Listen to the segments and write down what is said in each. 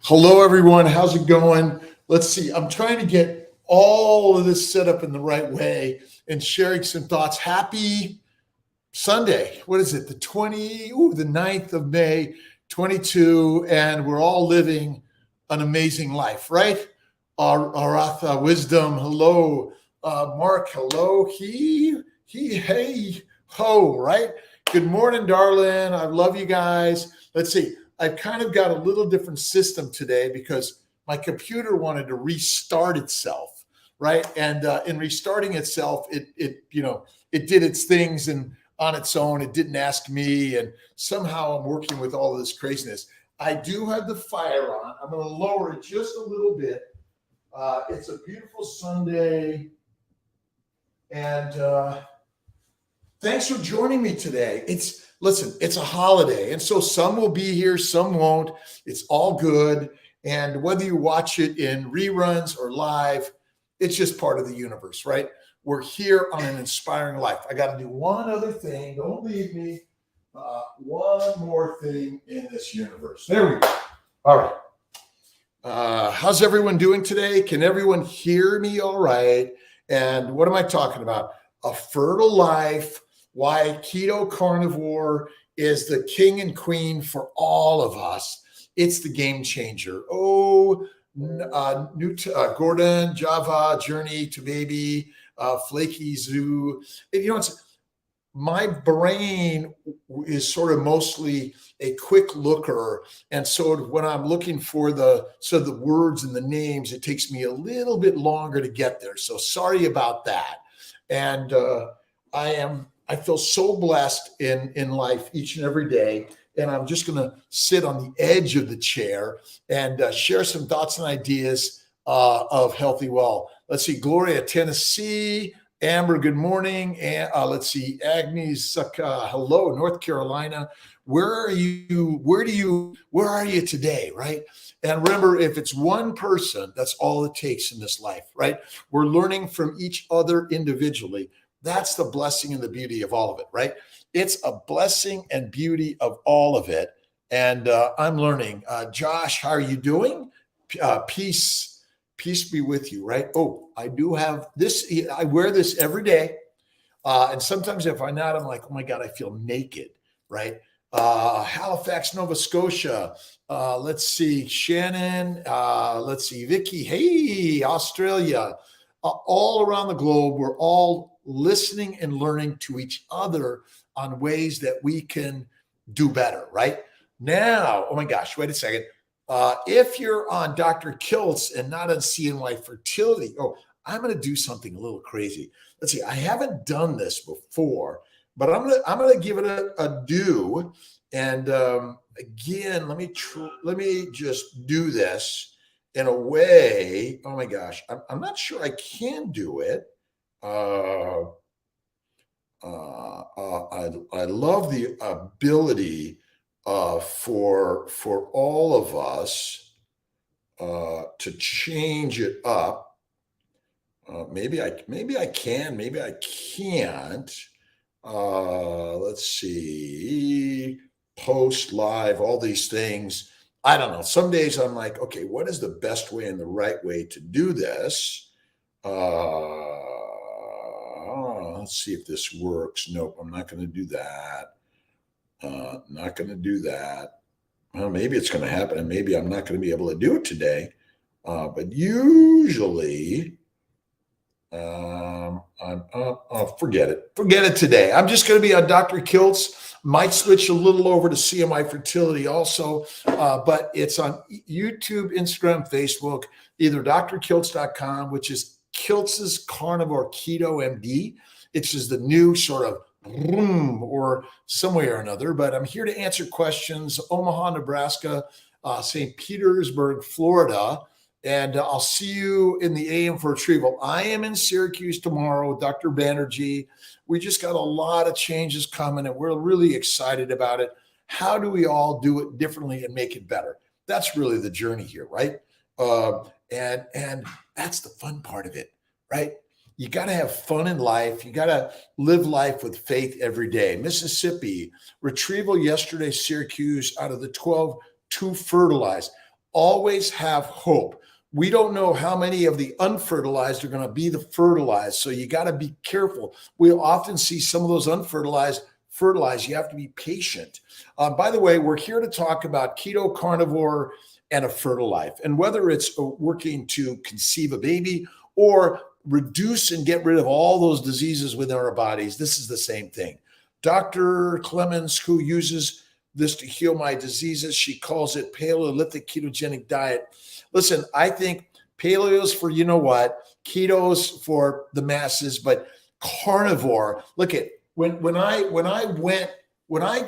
Hello, everyone. How's it going? Let's see. I'm trying to get all of this set up in the right way and sharing some thoughts. Happy Sunday. What is it? The 9th of May, 22. And we're all living an amazing life, right? Aratha, wisdom. Hello. Mark, hello. Hey, ho, right? Good morning, darling. I love you guys. Let's see. I've kind of got a little different system today because my computer wanted to restart itself, right? And in restarting itself, it did its things and on its own. It didn't ask me, and somehow I'm working with all of this craziness. I do have the fire on. I'm going to lower it just a little bit. It's a beautiful Sunday, and thanks for joining me today. Listen, it's a holiday, and so some will be here, some won't. It's all good. And whether you watch it in reruns or live, it's just part of the universe, right? We're here on an inspiring life. I got to do one other thing. Don't leave me. One more thing in this universe. There we go. All right. How's everyone doing today? Can everyone hear me all right? And what am I talking about? A fertile life. Why keto carnivore is the king and queen for all of us. It's the game changer. Gordon, Java, Journey to Baby, Flaky Zoo. My brain is sort of mostly a quick looker. And so when I'm looking for the words and the names, it takes me a little bit longer to get there. So sorry about that. And I feel so blessed in life each and every day. And I'm just going to sit on the edge of the chair and share some thoughts and ideas of Healthy Well. Let's see, Gloria, Tennessee. Amber, good morning. And let's see, Agnes, hello, North Carolina. Where are you? Where are you today, right? And remember, if it's one person, that's all it takes in this life, right? We're learning from each other individually. That's the blessing and the beauty of all of it, right? It's a blessing and beauty of all of it. And I'm learning. Josh, how are you doing? Peace be with you, right? Oh, I do have this. I wear this every day. And sometimes if I'm not, I'm like, oh my God, I feel naked, right? Halifax, Nova Scotia. Let's see, Shannon. Let's see, Vicky. Hey, Australia. All around the globe, we're all listening and learning to each other on ways that we can do better, right? Now, oh my gosh, wait a second. If you're on Dr. Kiltz and not on CNY Fertility, I'm going to do something a little crazy. Let's see, I haven't done this before, but I'm going to give it a do. And again, let me just do this in a way. Oh my gosh, I'm not sure I can do it. I love the ability for all of us to change it up. Maybe I can, maybe I can't. Let's see, post, live, all these things. I don't know. Some days I'm like, okay, what is the best way and the right way to do this? Let's see if this works. Nope, I'm not going to do that. Not going to do that. Well, maybe it's going to happen, and maybe I'm not going to be able to do it today. But usually, forget it. Forget it today. I'm just going to be on Dr. Kiltz. Might switch a little over to CMI Fertility also, but it's on YouTube, Instagram, Facebook, either drkiltz.com, which is Kiltz's Carnivore Keto MD. It's just the new sort of or some way or another, but I'm here to answer questions. Omaha, Nebraska, St. Petersburg, Florida, and I'll see you in the AM for Retrieval. I am in Syracuse tomorrow with Dr. Banerjee. We just got a lot of changes coming, and we're really excited about it. How do we all do it differently and make it better? That's really the journey here, right? And that's the fun part of it, right? You got to have fun in life. You got to live life with faith every day. Mississippi, retrieval yesterday, Syracuse, out of the 12, 2 fertilized. always have hope. We don't know how many of the unfertilized are going to be the fertilized. So you got to be careful. We'll often see some of those unfertilized fertilized. You have to be patient. By the way, we're here to talk about keto, carnivore, and a fertile life. And whether it's working to conceive a baby or reduce and get rid of all those diseases within our bodies, this is the same thing. Dr. Clemens, who uses this to heal my diseases, she calls it Paleolithic ketogenic diet. Listen, I think paleo's for you know what, keto's for the masses, but carnivore. Look at when I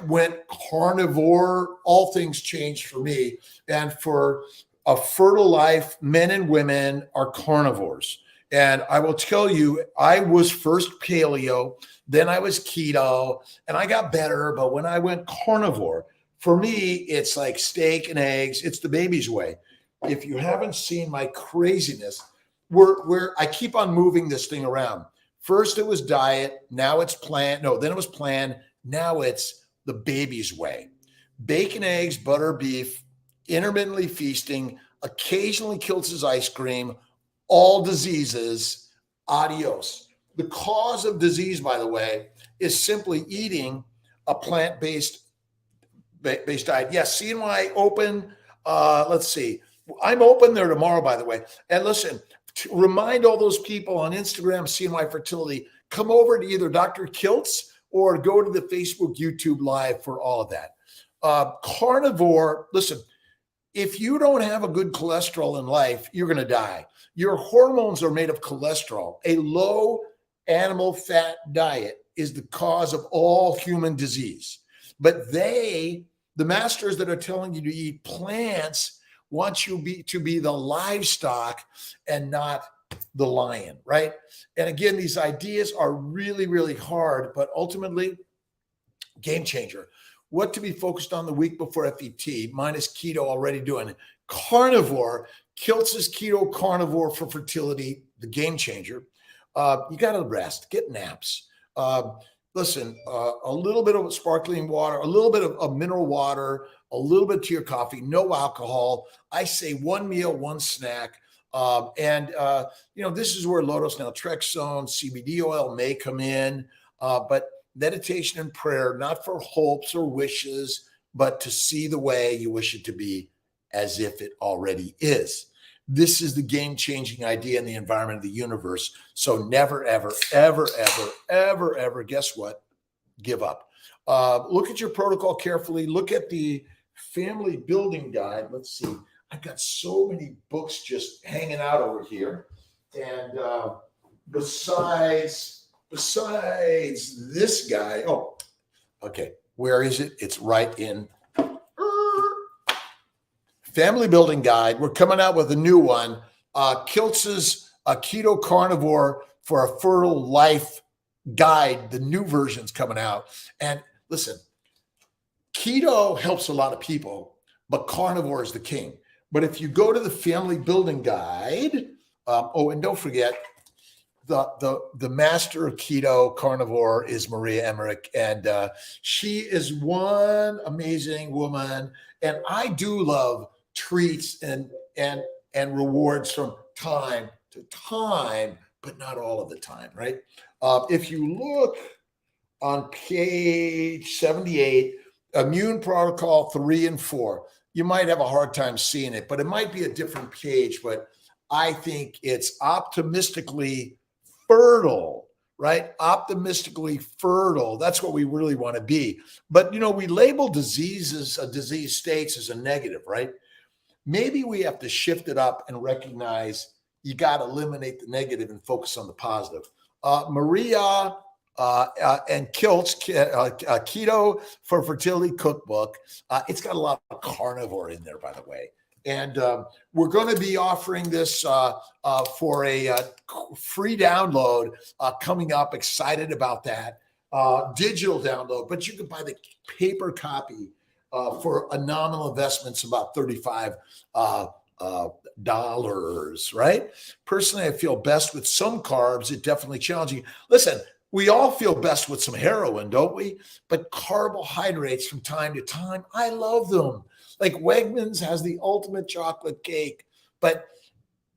went carnivore, all things changed for me. And for a fertile life, men and women are carnivores. And I will tell you, I was first paleo, then I was keto, and I got better. But when I went carnivore, for me, it's like steak and eggs. It's the baby's way. If you haven't seen my craziness, I keep on moving this thing around. First it was diet, now it's then it was plan, now it's the baby's way. Bacon, eggs, butter, beef, intermittently feasting, occasionally Kiltz's ice cream, all diseases, adios. The cause of disease, by the way, is simply eating a plant-based diet. Yes, CNY open, let's see. I'm open there tomorrow, by the way. And listen, to remind all those people on Instagram, CNY Fertility, come over to either Dr. Kiltz or go to the Facebook, YouTube Live for all of that. Carnivore, listen, if you don't have a good cholesterol in life, you're going to die. Your hormones are made of cholesterol. A low animal fat diet is the cause of all human disease. But the masters that are telling you to eat plants, want you to be the livestock and not the lion, right? And again, these ideas are really, really hard, but ultimately, game changer. What to be focused on the week before FET, minus keto already doing it. Carnivore, Kiltz's keto carnivore for fertility, the game changer. You got to rest, get naps. Listen, a little bit of sparkling water, a little bit of mineral water, a little bit to your coffee, no alcohol. I say one meal, one snack. This is where low-dose naltrexone, CBD oil may come in, but meditation and prayer, not for hopes or wishes, but to see the way you wish it to be as if it already is. This is the game-changing idea in the environment of the universe. So never, ever, ever, ever, ever, ever, guess what? Give up. Look at your protocol carefully. Look at the family building guide. Let's see. I've got so many books just hanging out over here. And besides this guy, oh, okay. Where is it? It's right in Family Building Guide. We're coming out with a new one. Kiltz's Keto Carnivore for a Fertile Life Guide. The new version's coming out. And listen, keto helps a lot of people, but carnivore is the king. But if you go to the Family Building Guide, and don't forget, the master of keto carnivore is Maria Emmerich, and she is one amazing woman. And I do love treats and rewards from time to time, but not all of the time, right? If you look on page 78, Immune Protocol 3 and 4, you might have a hard time seeing it, but it might be a different page. But I think it's optimistically fertile, right? Optimistically fertile. That's what we really want to be. But, we label diseases, disease states as a negative, right? Maybe we have to shift it up and recognize you got to eliminate the negative and focus on the positive. Maria and Kiltz, Keto for Fertility Cookbook. It's got a lot of carnivore in there, by the way. And we're going to be offering this for a free download coming up. Excited about that. Digital download, but you can buy the paper copy for a nominal investment. It's about $35, right? Personally, I feel best with some carbs. It definitely challenging. Listen, we all feel best with some heroin, don't we? But carbohydrates from time to time, I love them. Like Wegmans has the ultimate chocolate cake, but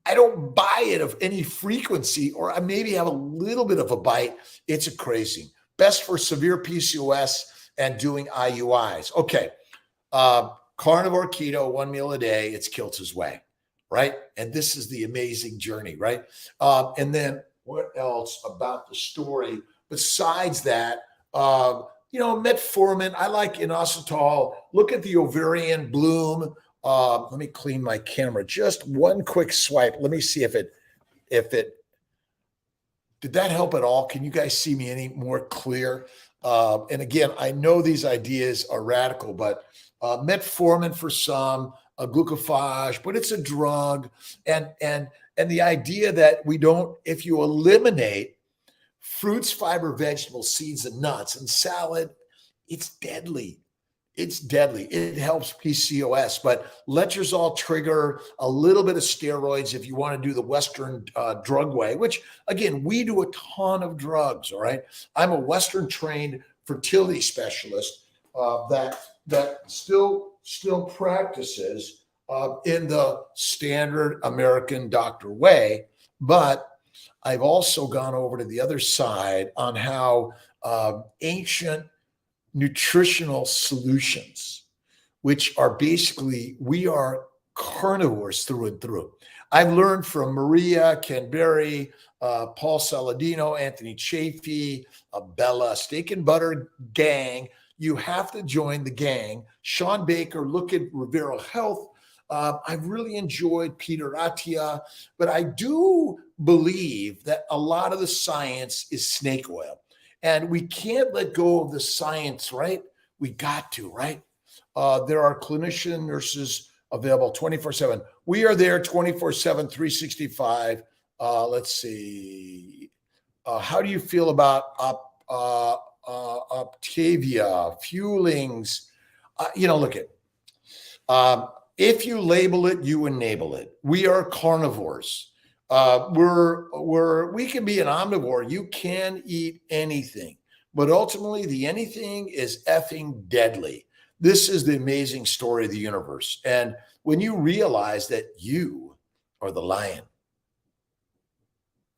I don't buy it of any frequency, or I maybe have a little bit of a bite. It's a crazy. Best for severe PCOS and doing IUIs. Okay. Carnivore keto, 1 meal a day. It's Kiltz's way, right? And this is the amazing journey, right? And then what else about the story besides that? Metformin. I like inositol. Look at the ovarian bloom. Let me clean my camera. Just one quick swipe. Let me see if it did that help at all? Can you guys see me any more clear? And again, I know these ideas are radical, but metformin for some, a glucophage, but it's a drug. And the idea that we don't, if you eliminate fruits, fiber, vegetables, seeds, and nuts and salad, it's deadly. It's deadly. It helps PCOS, but letrozole trigger, a little bit of steroids if you want to do the Western drug way, which again, we do a ton of drugs. All right. I'm a Western trained fertility specialist that still practices in the standard American doctor way, but I've also gone over to the other side on how ancient nutritional solutions, which are basically, we are carnivores through and through. I've learned from Maria Canberry, Paul Saladino, Anthony Chafee, Bella, Steak and Butter gang. You have to join the gang. Sean Baker, look at Rivero Health. I've really enjoyed Peter Attia, but I do believe that a lot of the science is snake oil. And we can't let go of the science, right? We got to, right? There are clinician nurses available 24/7. We are there 24/7, 365. Let's see. How do you feel about Optavia, Fuelings? Look at if you label it, you enable it. We are carnivores. We can be an omnivore. You can eat anything, but ultimately the anything is effing deadly. This is the amazing story of the universe. And when you realize that you are the lion,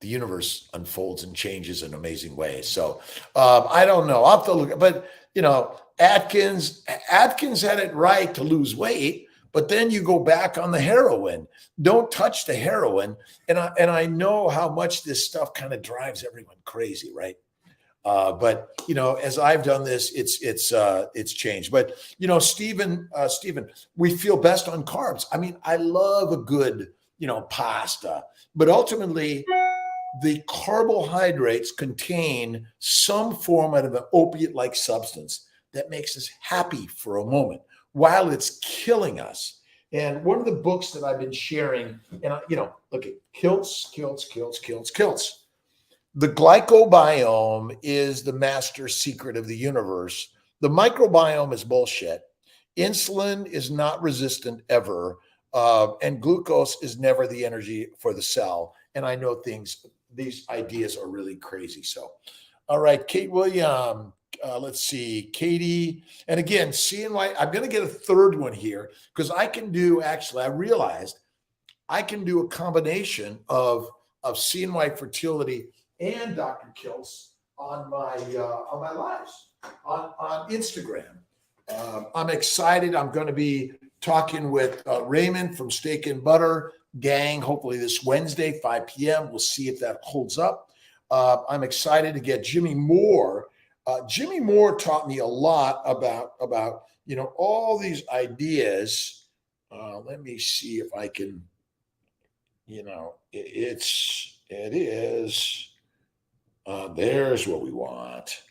the universe unfolds and changes in amazing ways. So I don't know. I'll have to look, but Atkins had it right to lose weight. But then you go back on the heroin. Don't touch the heroin. And I know how much this stuff kind of drives everyone crazy, right? But as I've done this, it's changed. But Stephen, we feel best on carbs. I mean, I love a good pasta, but ultimately the carbohydrates contain some form of an opiate-like substance that makes us happy for a moment, while it's killing us. And one of the books that I've been sharing, and look at Kiltz. The glycobiome is the master secret of the universe. The microbiome is bullshit. Insulin is not resistant ever. And glucose is never the energy for the cell. And I know these ideas are really crazy. So, all right, Kate William. Let's see, Katie. And again, CNY, I'm going to get a third one here because I realized I can do a combination of CNY fertility and Dr. Kiltz on my lives on Instagram. I'm excited. I'm going to be talking with Raymond from Steak and Butter gang, hopefully this Wednesday, 5 p.m. We'll see if that holds up. I'm excited to get Jimmy Moore. Jimmy Moore taught me a lot about all these ideas. Let me see if I can, it is, there's what we want.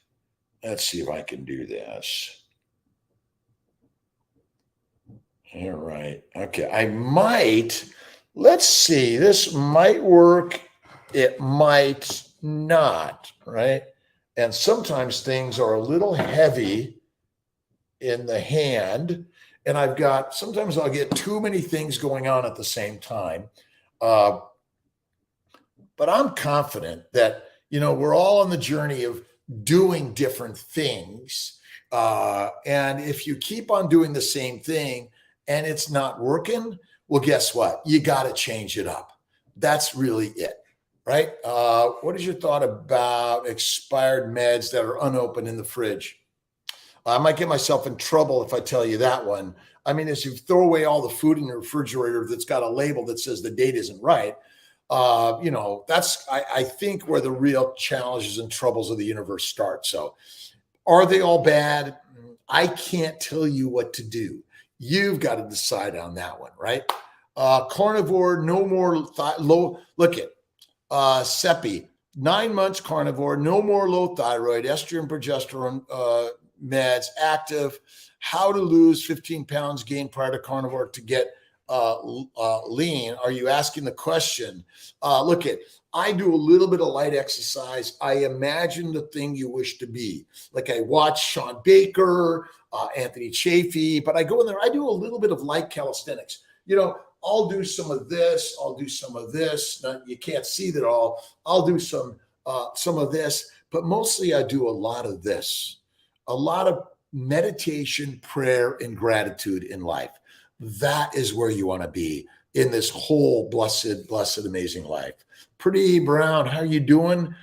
Let's see if I can do this. All right. Okay. Let's see, this might work. It might not, right? And sometimes things are a little heavy in the hand. And sometimes I'll get too many things going on at the same time. But I'm confident that, we're all on the journey of doing different things. And if you keep on doing the same thing and it's not working, well, guess what? You got to change it up. That's really it, right? What is your thought about expired meds that are unopened in the fridge? I might get myself in trouble if I tell you that one. I mean, as you throw away all the food in your refrigerator that's got a label that says the date isn't right, that's, I think, where the real challenges and troubles of the universe start. So are they all bad? I can't tell you what to do. You've got to decide on that one, right? Carnivore, no more low. Look at Seppi, 9 months carnivore, no more low thyroid, estrogen, progesterone meds, active. How to lose 15 pounds gained prior to carnivore to get lean. Are you asking the question? Look at, I do a little bit of light exercise. I imagine the thing you wish to be. Like I watch Sean Baker, Anthony Chafee, but I go in there, I do a little bit of light calisthenics. I'll do some of this. I'll do some of this. Now, you can't see that all. I'll do some of this, but mostly I do a lot of this, a lot of meditation, prayer, and gratitude in life. That is where you want to be in this whole blessed, amazing life. Pretty Brown, how are you doing?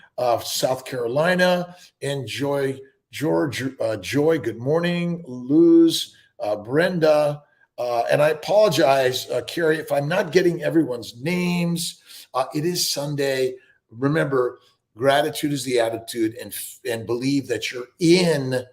South Carolina. Enjoy, George, Joy, good morning. Luz, Brenda, and I apologize, Carrie, if I'm not getting everyone's names. It is Sunday. Remember, gratitude is the attitude, and believe that you're in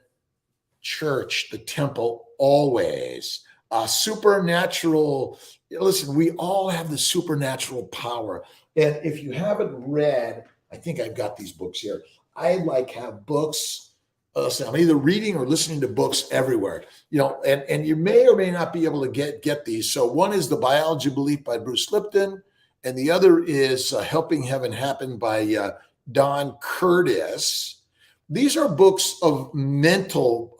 church, the temple, always. Supernatural. Listen, we all have the supernatural power. And if you haven't read, I think I've got these books here. I have books. Listen, I'm either reading or listening to books everywhere, and you may or may not be able to get these. So one is The Biology of Belief by Bruce Lipton, and the other is Helping Heaven Happen by Don Curtis. These are books of mental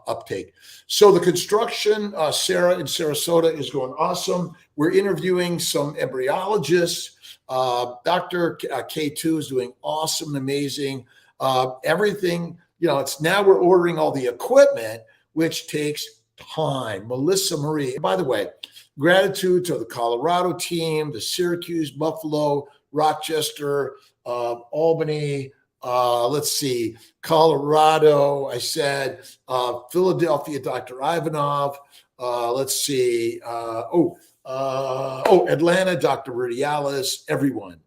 uptake. So the construction, Sarah in Sarasota is going awesome. We're interviewing some embryologists. Dr. K2 is doing awesome and amazing. Everything. It's now we're ordering all the equipment, which takes time. Melissa Marie, by the way, gratitude to the Colorado team, the Syracuse, Buffalo, Rochester, Albany, let's see, Colorado, I said, Philadelphia, Dr. Ivanov, let's see, Atlanta, Dr. Rudialis, everyone.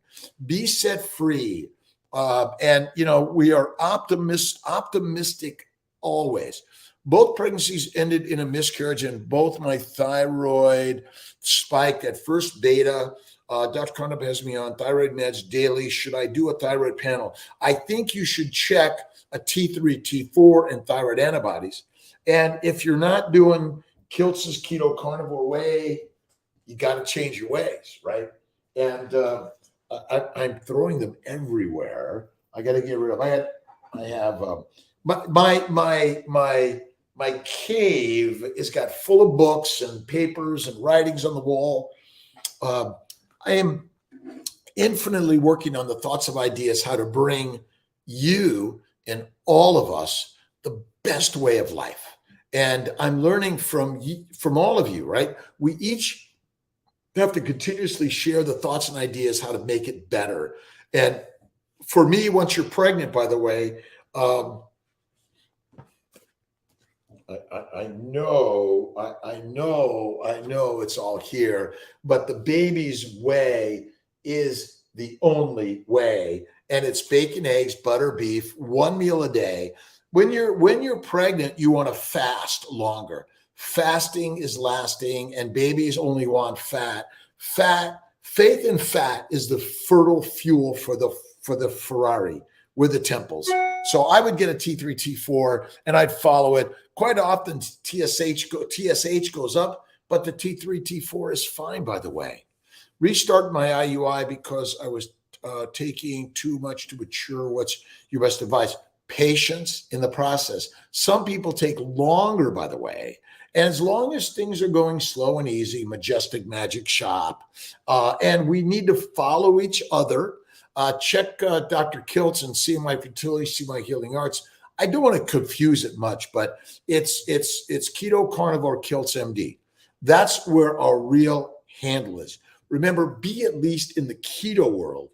Be set free. And we are optimistic always. Both pregnancies ended in a miscarriage, and both my thyroid spiked at first beta. Dr. Carnap has me on thyroid meds daily. Should I do a thyroid panel? I think you should check a T3, T4, and thyroid antibodies. And if you're not doing Kiltz's keto carnivore way, you got to change your ways, right? And I'm throwing them everywhere. I got to get rid of. I have my cave is got full of books and papers and writings on the wall. I am infinitely working on the thoughts of ideas, how to bring you and all of us the best way of life. And I'm learning from all of you, right? We each have to continuously share the thoughts and ideas how to make it better. And for me, once you're pregnant, by the way, I know it's all here, but the baby's way is the only way. And it's bacon, eggs, butter, beef, one meal a day. When you're pregnant, you want to fast longer. Fasting is lasting, and babies only want fat. Faith in fat is the fertile fuel for the Ferrari with the temples. So I would get a T3, T4, and I'd follow it. Quite often TSH goes up, but the T3, T4 is fine, by the way. Restart my IUI because I was taking too much to mature. What's your best advice? Patience in the process. Some people take longer, by the way. And as long as things are going slow and easy, Majestic Magic Shop, and we need to follow each other. Check Dr. Kiltz and See My Fertility, See My Healing Arts. I don't want to confuse it much, but it's Keto Carnivore Kiltz MD. That's where our real handle is. Remember, be at least in the keto world,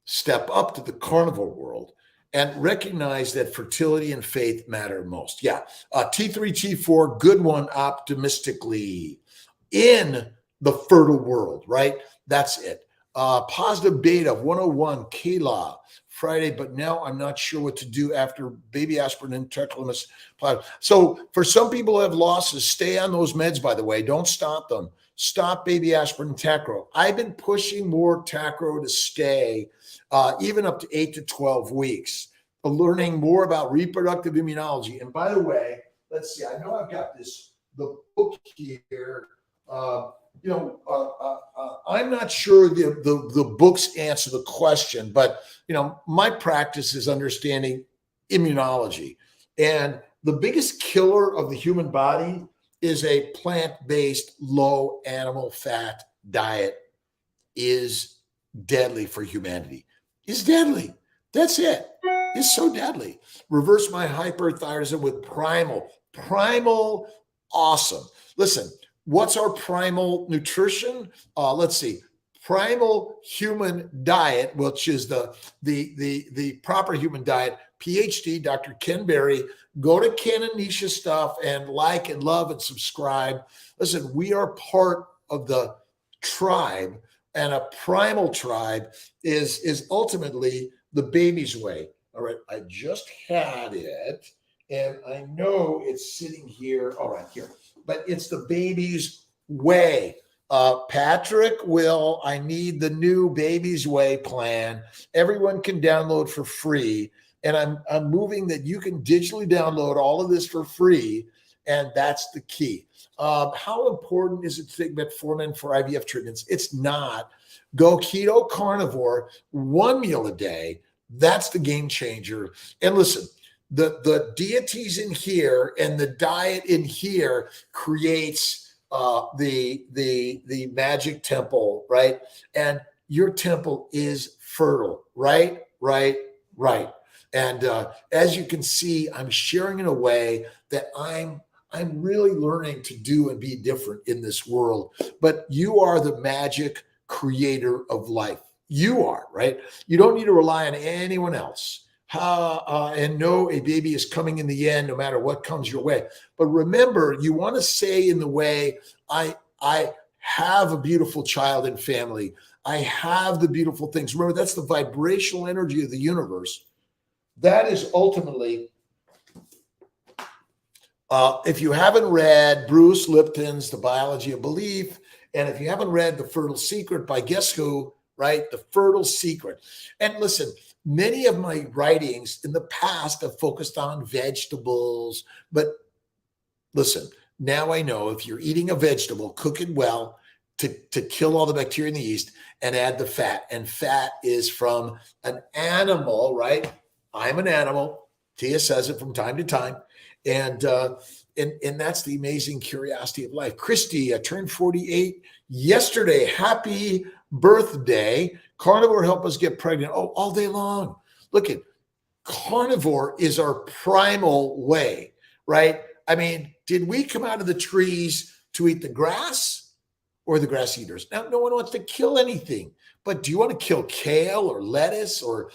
step up to the carnivore world, and recognize that fertility and faith matter most. Yeah. T3, T4, good one, optimistically. In the fertile world, right? That's it. Positive beta 101, Kayla, Friday, but now I'm not sure what to do after baby aspirin and tacrolimus. So for some people who have losses, stay on those meds, by the way. Don't stop them. Stop baby aspirin and tacro. I've been pushing more tacro to stay even up to 8 to 12 weeks, learning more about reproductive immunology. And by the way, let's see, I know I've got the book here. I'm not sure the books answer the question, but my practice is understanding immunology, and the biggest killer of the human body is a plant-based, low animal fat diet. Is deadly for humanity. Is deadly. That's it. It's so deadly. Reverse my hyperthyroidism with primal. Primal, awesome. Listen. What's our primal nutrition? Let's see. Primal human diet, which is the proper human diet. PhD, Dr. Ken Berry. Go to Ken and Nisha stuff and like and love and subscribe. Listen, we are part of the tribe, and a primal tribe is ultimately the baby's way. All right, I just had it, and I know it's sitting here. All right, here. But it's the baby's way. Patrick, Will, I need the new baby's way plan. Everyone can download for free. And I'm moving that you can digitally download all of this for free. And that's the key. How important is it to take metformin for IVF treatments? It's not. Go keto carnivore, 1 meal a day. That's the game changer. And listen, the deities in here and the diet in here creates the magic temple, right? And your temple is fertile, right? And as you can see, I'm sharing in a way that I'm really learning to do and be different in this world. But you are the magic creator of life. You are, right? You don't need to rely on anyone else. And know a baby is coming in the end, no matter what comes your way. But remember, you want to say in the way, I have a beautiful child and family. I have the beautiful things. Remember, that's the vibrational energy of the universe. That is ultimately, if you haven't read Bruce Lipton's The Biology of Belief, and if you haven't read The Fertile Secret by guess who, right? The Fertile Secret. And listen, many of my writings in the past have focused on vegetables, but listen, now I know if you're eating a vegetable, cook it well to kill all the bacteria and the yeast and add the fat. And fat is from an animal, right? I'm an animal. Tia says it from time to time. And that's the amazing curiosity of life. Christy, I turned 48 yesterday. Happy birthday. Carnivore help us get pregnant. Oh, all day long. Look at carnivore is our primal way, right? I mean, did we come out of the trees to eat the grass or the grass eaters? Now, no one wants to kill anything, but do you want to kill kale or lettuce or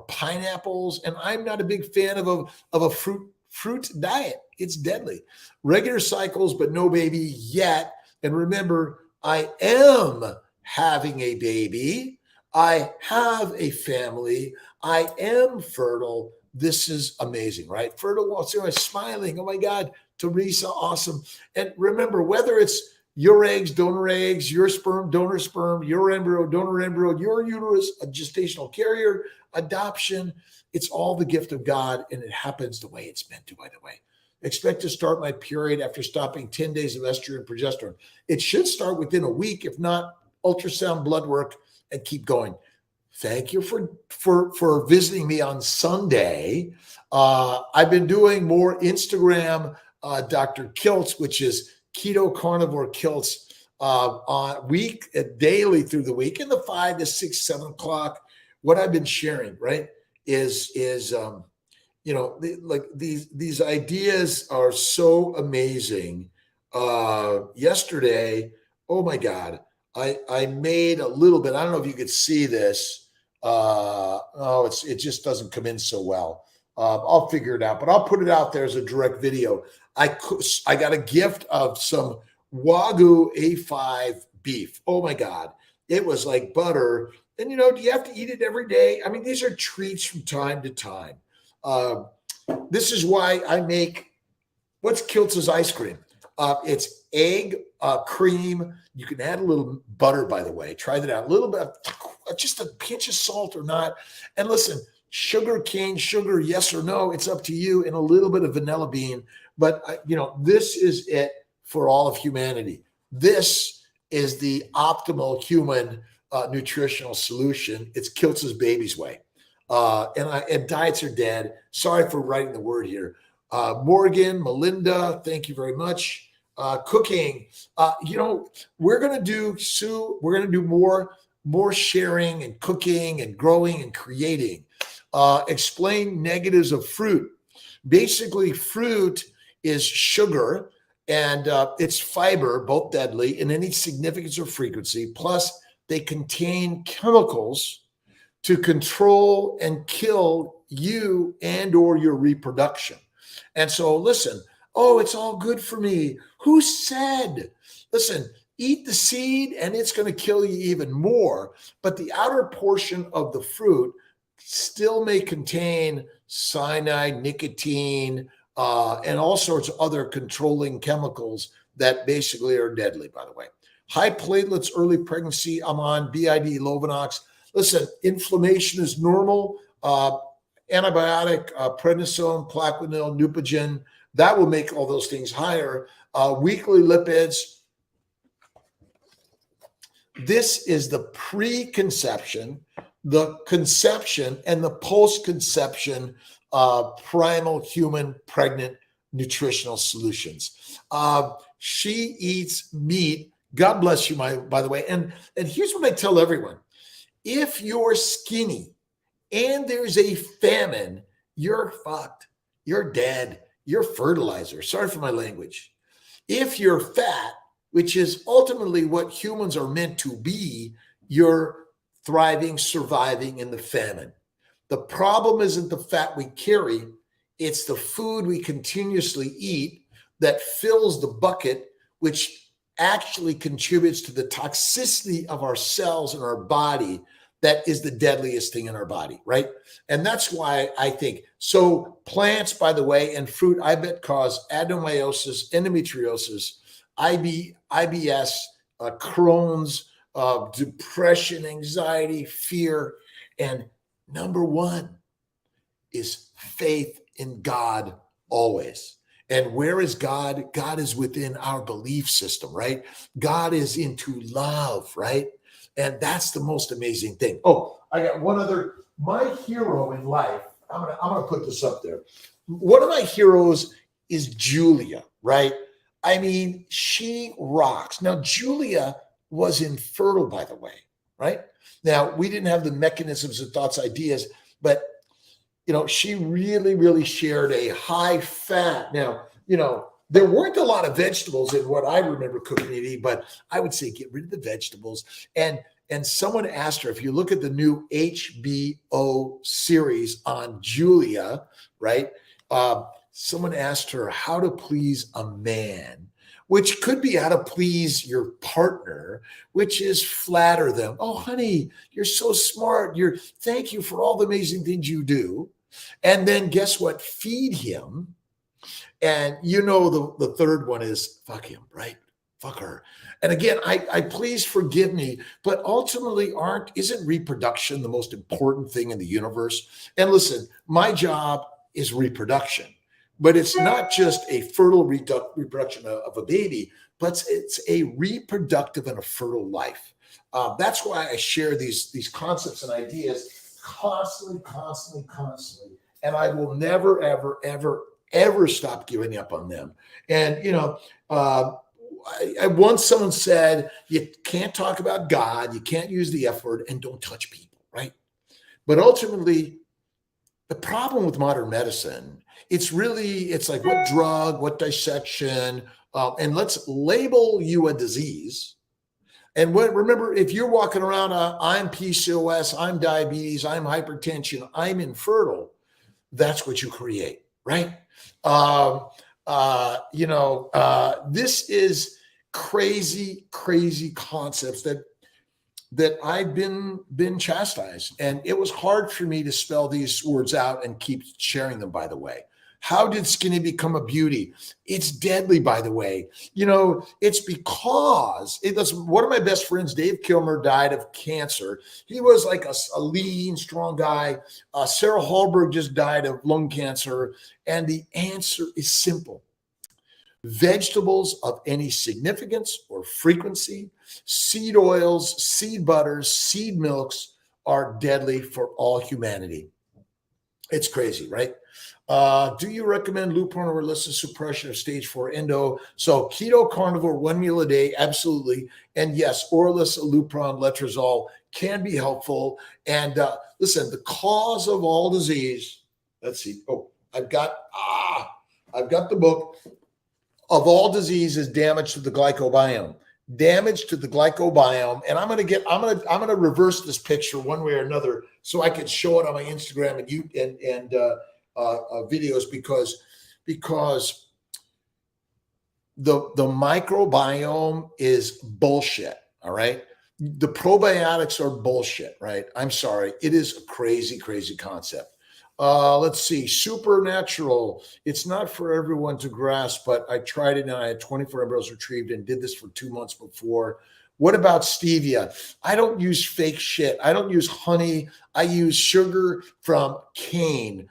pineapples? And I'm not a big fan of a fruit diet. It's deadly. Regular cycles, but no baby yet. And remember, I am having a baby. I have a family. I am fertile. This is amazing, right? Fertile, well, Sarah smiling. Oh my God, Teresa, awesome. And remember, whether it's your eggs, donor eggs, your sperm, donor sperm, your embryo, donor embryo, your uterus, a gestational carrier, adoption, it's all the gift of God, and it happens the way it's meant to, by the way. Expect to start my period after stopping 10 days of estrogen and progesterone. It should start within a week, if not ultrasound, blood work, and keep going. Thank you for visiting me on Sunday. I've been doing more Instagram, Dr. Kiltz, which is Keto Carnivore Kiltz, on daily through the week in the 5 to 6, 7 o'clock. What I've been sharing, right, is these ideas are so amazing. yesterday. Oh my God. I made a little bit. I don't know if you could see this. Oh, it just doesn't come in so well. I'll figure it out, but I'll put it out there as a direct video. I got a gift of some Wagyu A5 beef. Oh my God. It was like butter. And do you have to eat it every day? I mean, these are treats from time to time. This is why I make what's Kiltz's ice cream. It's egg, cream. You can add a little butter, by the way. Try that out. A little bit, just a pinch of salt or not. And listen, sugar, cane sugar, yes or no, it's up to you. And a little bit of vanilla bean. But, this is it for all of humanity. This is the optimal human nutritional solution. It's Kiltz's baby's way. And diets are dead. Sorry for writing the word here. Morgan, Melinda, thank you very much. Cooking, we're going to do, Sue, we're going to do more sharing and cooking and growing and creating. Explain negatives of fruit. Basically, fruit is sugar and it's fiber, both deadly in any significance or frequency. Plus, they contain chemicals to control and kill you and or your reproduction. And so listen, oh, it's all good for me. Who said? Listen, eat the seed and it's going to kill you even more. But the outer portion of the fruit still may contain cyanide, nicotine, and all sorts of other controlling chemicals that basically are deadly, by the way. High platelets, early pregnancy, I'm on BID, Lovenox. Listen, inflammation is normal. Antibiotic, prednisone, Plaquenil, Neupogen, that will make all those things higher. Weekly lipids. This is the preconception, the conception, and the post-conception primal human pregnant nutritional solutions. She eats meat. God bless you, by the way. And here's what I tell everyone. If you're skinny and there's a famine, you're fucked. You're dead. You're fertilizer. Sorry for my language. If you're fat, which is ultimately what humans are meant to be, you're thriving, surviving in the famine. The problem isn't the fat we carry. It's the food we continuously eat that fills the bucket, which actually contributes to the toxicity of our cells and our body. That is the deadliest thing in our body, right? And that's why I think, so plants, by the way, and fruit, I bet cause adenomyosis, endometriosis, IBS, Crohn's, depression, anxiety, fear. And number one is faith in God always. And where is God? God is within our belief system, right? God is into love, right? And that's the most amazing thing. Oh, I got one other. My hero in life, I'm gonna put this up there. One of my heroes is Julia, right? I mean, she rocks. Now, Julia was infertile, by the way, right? Now, we didn't have the mechanisms and thoughts, ideas, but she really, really shared a high fat. Now, there weren't a lot of vegetables in what I remember cooking and eating, but I would say get rid of the vegetables. And someone asked her, if you look at the new HBO series on Julia, right? Someone asked her how to please a man, which could be how to please your partner, which is flatter them. Oh, honey, you're so smart. Thank you for all the amazing things you do. And then guess what? Feed him. And the third one is fuck him, right? Fuck her. And again, I please forgive me, but ultimately isn't reproduction the most important thing in the universe? And listen, my job is reproduction, but it's not just a fertile reproduction of a baby, but it's a reproductive and a fertile life. That's why I share these concepts and ideas constantly. And I will never, ever, ever, ever stop giving up on them. And, I once someone said, you can't talk about God, you can't use the F word, and don't touch people, right? But ultimately, the problem with modern medicine, it's like what drug, what dissection, and let's label you a disease. And remember, if you're walking around, I'm PCOS, I'm diabetes, I'm hypertension, I'm infertile, that's what you create, right? This is crazy, crazy concepts that I've been chastised. And it was hard for me to spell these words out and keep sharing them, by the way. How did skinny become a beauty? It's deadly, by the way. It's because one of my best friends, Dave Kilmer, died of cancer. He was like a lean, strong guy. Sarah Hallberg just died of lung cancer. And the answer is simple. Vegetables of any significance or frequency, seed oils, seed butters, seed milks are deadly for all humanity. It's crazy, right? Do you recommend Lupron or Alyssa suppression of stage 4 endo? So keto carnivore, 1 meal a day, absolutely. And yes, Orlis, Lupron, letrozole can be helpful. And listen, the cause of all disease, let's see. Oh, I've got the book. Of all disease is damage to the glycobiome. Damage to the glycobiome. And I'm gonna reverse this picture one way or another so I can show it on my Instagram and videos because the microbiome is bullshit. All right. The probiotics are bullshit, right? I'm sorry. It is a crazy, crazy concept. Let's see. Supernatural. It's not for everyone to grasp, but I tried it and I had 24 embryos retrieved and did this for 2 months before. What about stevia? I don't use fake shit. I don't use honey. I use sugar from cane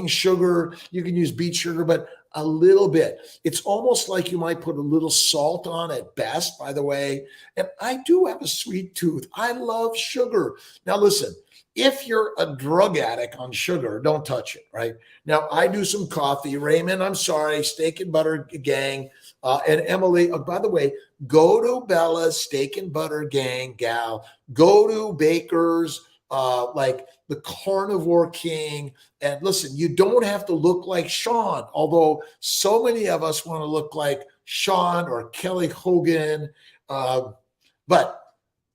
sugar. You can use beet sugar, but a little bit. It's almost like you might put a little salt on at best, by the way. And I do have a sweet tooth. I love sugar. Now, listen. If you're a drug addict on sugar, don't touch it, right? Now, I do some coffee. Raymond, I'm sorry, Steak and Butter Gang. And Emily, by the way, go to Bella's Steak and Butter Gang, gal. Go to Baker's, like the Carnivore King. And listen, you don't have to look like Sean, although so many of us want to look like Sean or Kelly Hogan. But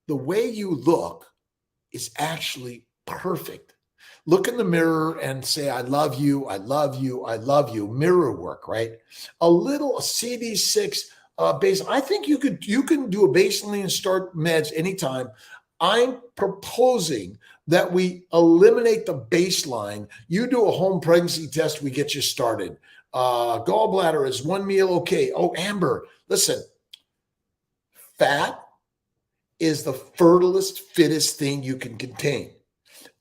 the way you look is actually perfect. Look in the mirror and say, I love you, I love you, I love you. Mirror work, right? A CD6 base. I think you can do a basally and start meds anytime. I'm proposing that we eliminate the baseline. You do a home pregnancy test, we get you started. Gallbladder is 1 meal, okay. Oh, Amber, listen, fat is the fertilest, fittest thing you can contain.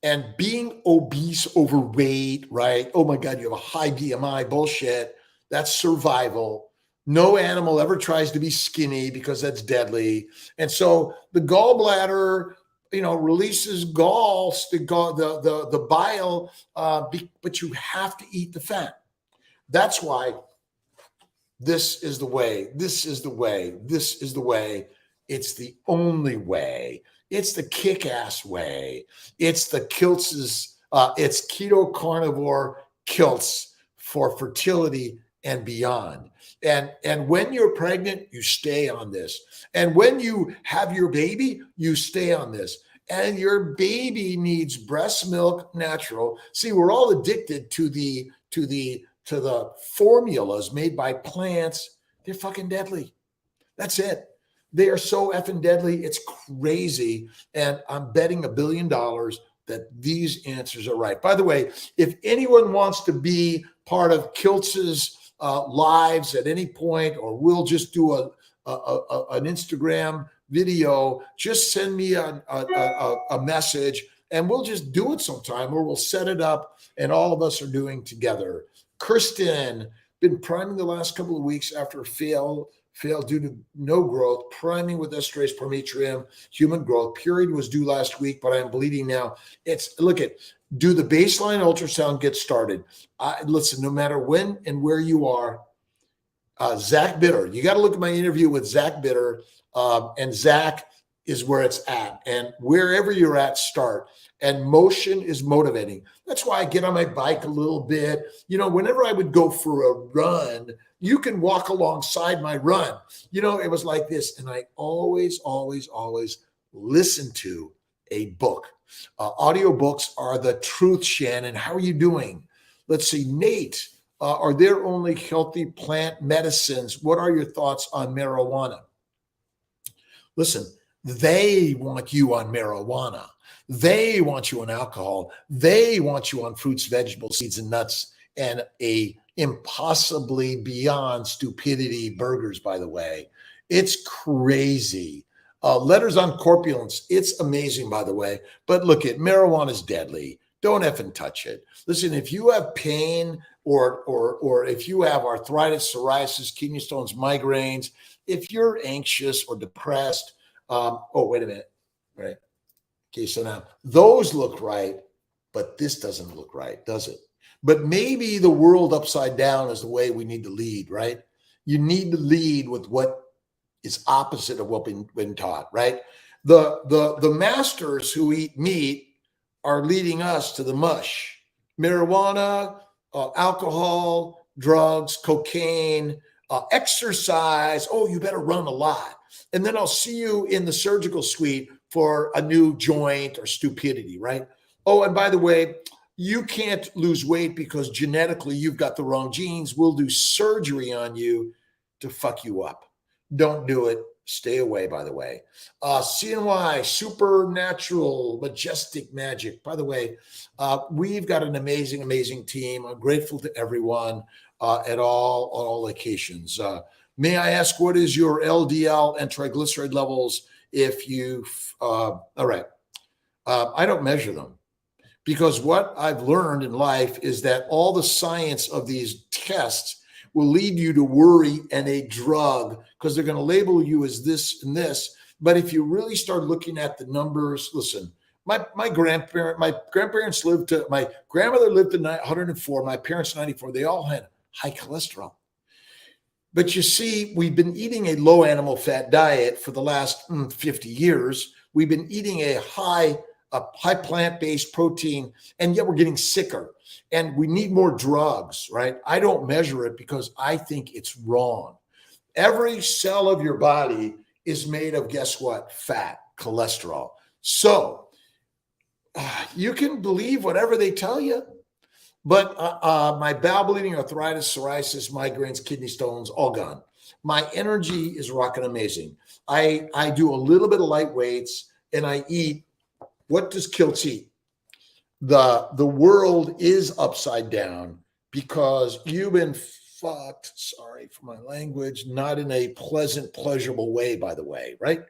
And being obese, overweight, right? Oh my God, you have a high BMI, bullshit. That's survival. No animal ever tries to be skinny because that's deadly. And so the gallbladder, releases the bile, but you have to eat the fat. That's why this is the way. This is the way. This is the way. It's the only way. It's the kick-ass way. It's the Kiltz's, it's keto carnivore Kiltz for fertility and beyond. And when you're pregnant, you stay on this. And when you have your baby, you stay on this. And your baby needs breast milk natural. See, we're all addicted to the formulas made by plants. They're fucking deadly. That's it. They are so effing deadly. It's crazy. And I'm betting $1 billion that these answers are right. By the way, if anyone wants to be part of Kiltz's lives at any point, or we'll just do an Instagram video, just send me a message and we'll just do it sometime, or we'll set it up and all of us are doing together. Kristen, been priming the last couple of weeks after failed due to no growth, priming with estrase prometrium, human growth. Period was due last week, but I'm bleeding now. Do the baseline ultrasound, get started. Listen, no matter when and where you are, Zach Bitter, you got to look at my interview with Zach Bitter. And Zach, is where it's at. And wherever you're at, start. And motion is motivating. That's why I get on my bike a little bit. Whenever I would go for a run, you can walk alongside my run. It was like this. And I always, always, always listen to a book. Audiobooks are the truth, Shannon. How are you doing? Let's see, Nate. Are there only healthy plant medicines? What are your thoughts on marijuana? Listen, they want you on marijuana. They want you on alcohol. They want you on fruits, vegetables, seeds, and nuts, and a impossibly beyond stupidity burgers, by the way. It's crazy. Letters on corpulence. It's amazing, by the way. But look, marijuana is deadly. Don't effing touch it. Listen, if you have pain or if you have arthritis, psoriasis, kidney stones, migraines, if you're anxious or depressed, wait a minute, right? Okay, so now those look right, but this doesn't look right, does it? But maybe the world upside down is the way we need to lead, right? You need to lead with what is opposite of what we've been taught, right? The masters who eat meat are leading us to the mush. Marijuana, alcohol, drugs, cocaine, exercise. Oh, you better run a lot. And then I'll see you in the surgical suite for a new joint or stupidity, right? Oh, and by the way, you can't lose weight because genetically you've got the wrong genes. We'll do surgery on you to fuck you up. Don't do it. Stay away, by the way. CNY, supernatural, majestic magic. By the way, we've got an amazing, amazing team. I'm grateful to everyone at all locations. May I ask, what is your LDL and triglyceride levels if you, all right. I don't measure them because what I've learned in life is that all the science of these tests will lead you to worry and a drug because they're going to label you as this and this. But if you really start looking at the numbers, listen, my grandparents lived to, my grandmother lived to 104, my parents 94. They all had high cholesterol. But you see, we've been eating a low animal fat diet for the last 50 years. We've been eating a high plant-based protein, and yet we're getting sicker. And we need more drugs, right? I don't measure it because I think it's wrong. Every cell of your body is made of, guess what? Fat, cholesterol. So you can believe whatever they tell you. But my bowel bleeding, arthritis, psoriasis, migraines, kidney stones, all gone. My energy is rocking amazing. I do a little bit of light weights and I eat. What does Kiltz eat? The world is upside down because you've been fucked. Sorry for my language, not in a pleasant, pleasurable way, by the way, right?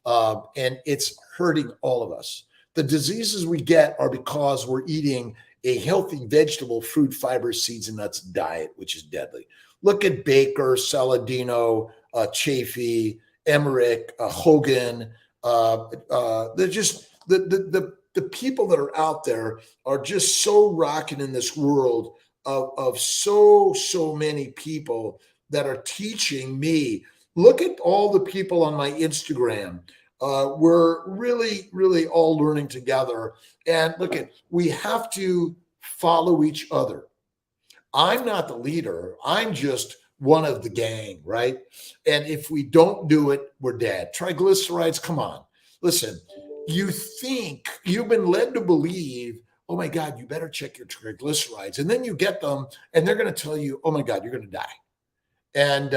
And it's hurting all of us. The diseases we get are because we're eating a healthy vegetable, fruit, fiber, seeds, and nuts diet, which is deadly. Look at Baker, Saladino, Chafee, Emmerich, Hogan. They're just the people that are out there are just so rocking in this world of so many people that are teaching me. Look at all the people on my Instagram. We're really all learning together. And look at, we have to follow each other. I'm not the leader. I'm just one of the gang, right? And if we don't do it, we're dead. Triglycerides, come on. Listen, you think you've been led to believe, oh my God, you better check your triglycerides. And then you get them and they're going to tell you, oh my God, you're going to die. And,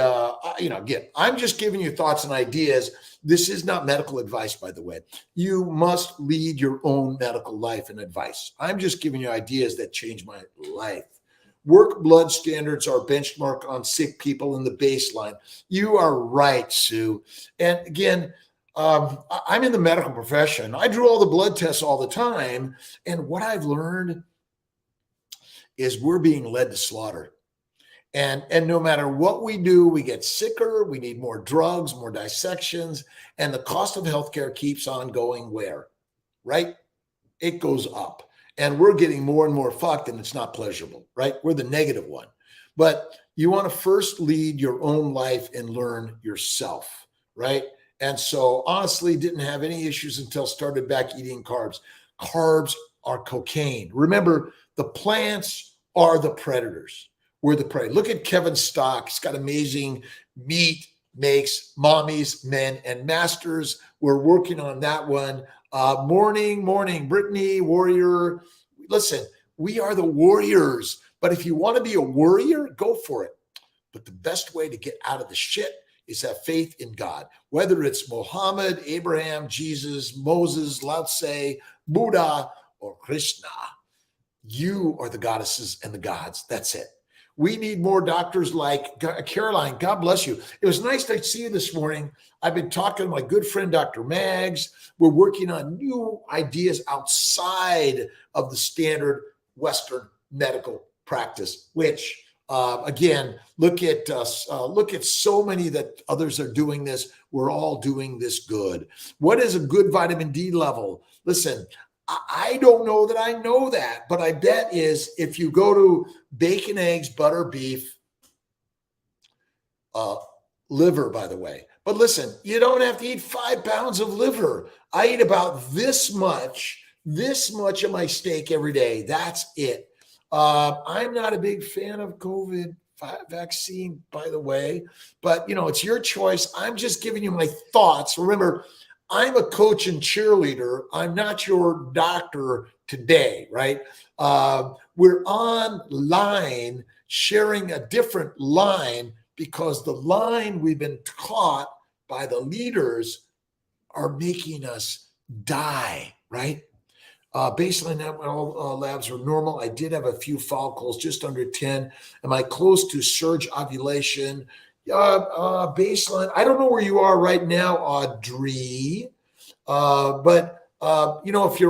again, I'm just giving you thoughts and ideas. This is not medical advice, by the way. You must lead your own medical life and advice. I'm just giving you ideas that change my life. Work blood standards are benchmark on sick people in the baseline. You are right, Sue. And again, I'm in the medical profession. I drew all the blood tests all the time. And what I've learned is we're being led to slaughter. And no matter what we do, we get sicker, we need more drugs, more dissections, and the cost of healthcare keeps on going where, right? It goes up. And we're getting more and more fucked, and it's not pleasurable, right? We're the negative one. But you want to first lead your own life and learn yourself, right? And so honestly, didn't have any issues until started back eating carbs. Carbs are cocaine. Remember, the plants are the predators. We're the prey. Look at Kevin Stock. He's got amazing meat, makes mommies, men, and masters. We're working on that one. Morning, Brittany, warrior. Listen, we are the warriors. But if you want to be a warrior, go for it. But the best way to get out of the shit is have faith in God. Whether it's Muhammad, Abraham, Jesus, Moses, Lao Tse, Buddha, or Krishna, you are the goddesses and the gods. That's it. We need more doctors like Caroline. God bless you. It was nice to see you this morning. I've been talking to my good friend, Dr. Maggs. We're working on new ideas outside of the standard Western medical practice, which again, look at us. Look at so many that others are doing this. We're all doing this good. What is a good vitamin D level? Listen, I don't know that I know that, but I bet is if you go to bacon, eggs, butter, beef, liver, by the way. But listen, you don't have to eat 5 pounds of liver. I eat about this much of my steak every day. That's it. I'm not a big fan of COVID vaccine, by the way, but it's your choice. I'm just giving you my thoughts. Remember, I'm a coach and cheerleader. I'm not your doctor today, right? We're online sharing a different line because the line we've been taught by the leaders are making us die, right? Baseline all labs are normal. I did have a few follicles, just under 10. Am I close to surge ovulation? Baseline, I don't know where you are right now, Audrey. But if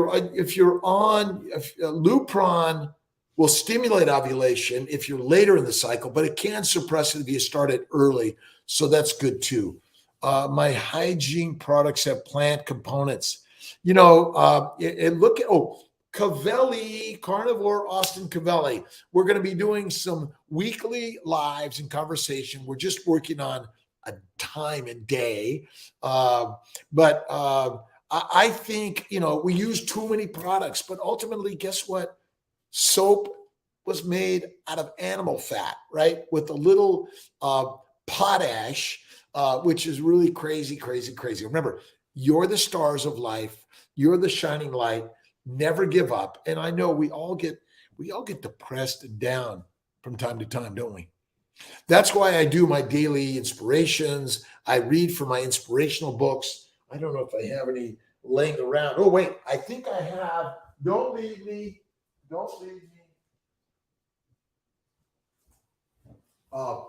you're on Lupron will stimulate ovulation if you're later in the cycle, but it can suppress it if you start it early. So that's good too. My hygiene products have plant components. And look at Cavelli, Carnivore Austin Cavelli. We're going to be doing some weekly lives and conversation. We're just working on a time and day. But I think, we use too many products, but ultimately, guess what? Soap was made out of animal fat, right? With a little potash, which is really crazy, crazy, crazy. Remember, you're the stars of life. You're the shining light. Never give up. And I know we all get depressed and down from time to time, don't we? That's why I do my daily inspirations. I read from my inspirational books. I don't know if I have any laying around. Oh, wait, I think I have. Don't leave me. Don't leave me.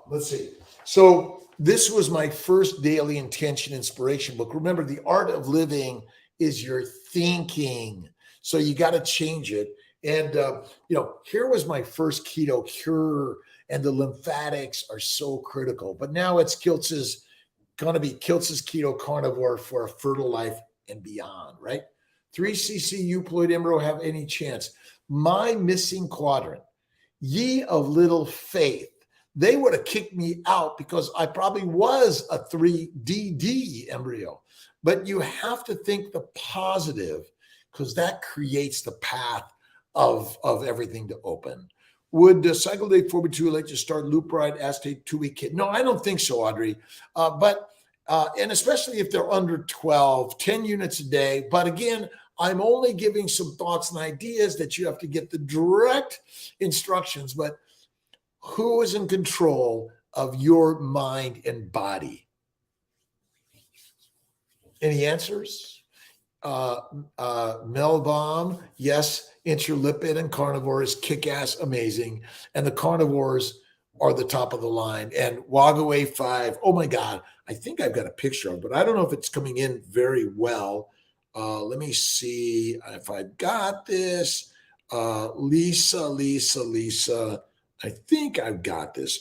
Let's see. So this was my first daily intention inspiration book. Remember, the art of living is your thinking. So you got to change it. And, here was my first keto cure, and the lymphatics are so critical. But now it's Kiltz's keto carnivore for a fertile life and beyond, right? 3cc euploid embryo have any chance? My missing quadrant, ye of little faith. They would have kicked me out because I probably was a 3DD embryo. But you have to think the positive because that creates the path of everything to open. Would cycle day 4x2 let you start loop ride acetate 2-week kit? No, I don't think so, Audrey. And especially if they're under 12, 10 units a day. But again, I'm only giving some thoughts and ideas that you have to get the direct instructions. But who is in control of your mind and body? Any answers? Melbaum, yes, interlipid and carnivore is kick-ass amazing. And the carnivores are the top of the line. And Wago A5, oh my God, I think I've got a picture of it, but I don't know if it's coming in very well. Let me see if I've got this. Lisa, I think I've got this.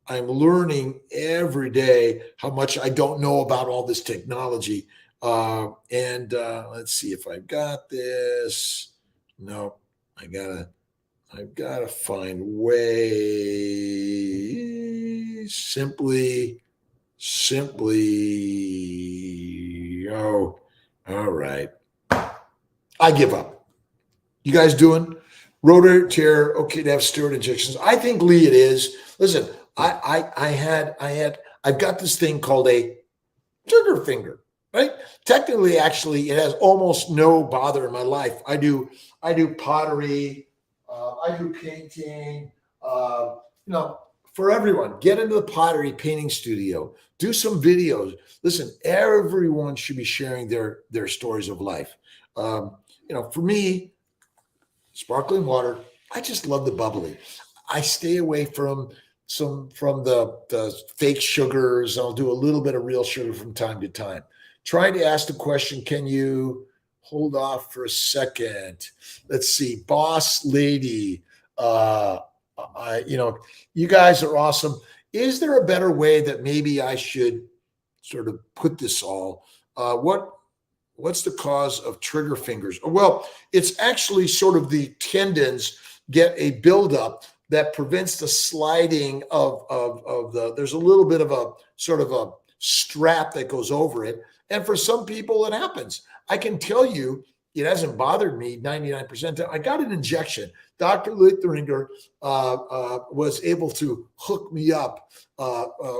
I'm learning every day how much I don't know about all this technology. Let's see if I've got this. No, I've got to find ways. Simply simply, oh, all right. I give up. You guys doing? Rotor tear, okay to have steroid injections. I think, Lee, it is. Listen, I've got this thing called a trigger finger, right? Technically, actually, it has almost no bother in my life. I do pottery, I do painting. Uh, for everyone, get into the pottery painting studio, do some videos. Listen, everyone should be sharing their stories of life. For me, sparkling water. I just love the bubbly. I stay away from the fake sugars. I'll do a little bit of real sugar from time to time. Trying to ask the question, can you hold off for a second? Let's see, boss lady. You guys are awesome. Is there a better way that maybe I should sort of put this all? What's the cause of trigger fingers? Well, it's actually sort of the tendons get a buildup that prevents the sliding of there's a little bit of a sort of a strap that goes over it. And for some people, it happens. I can tell you, it hasn't bothered me 99%. I got an injection. Dr. Lichteringer was able to hook me up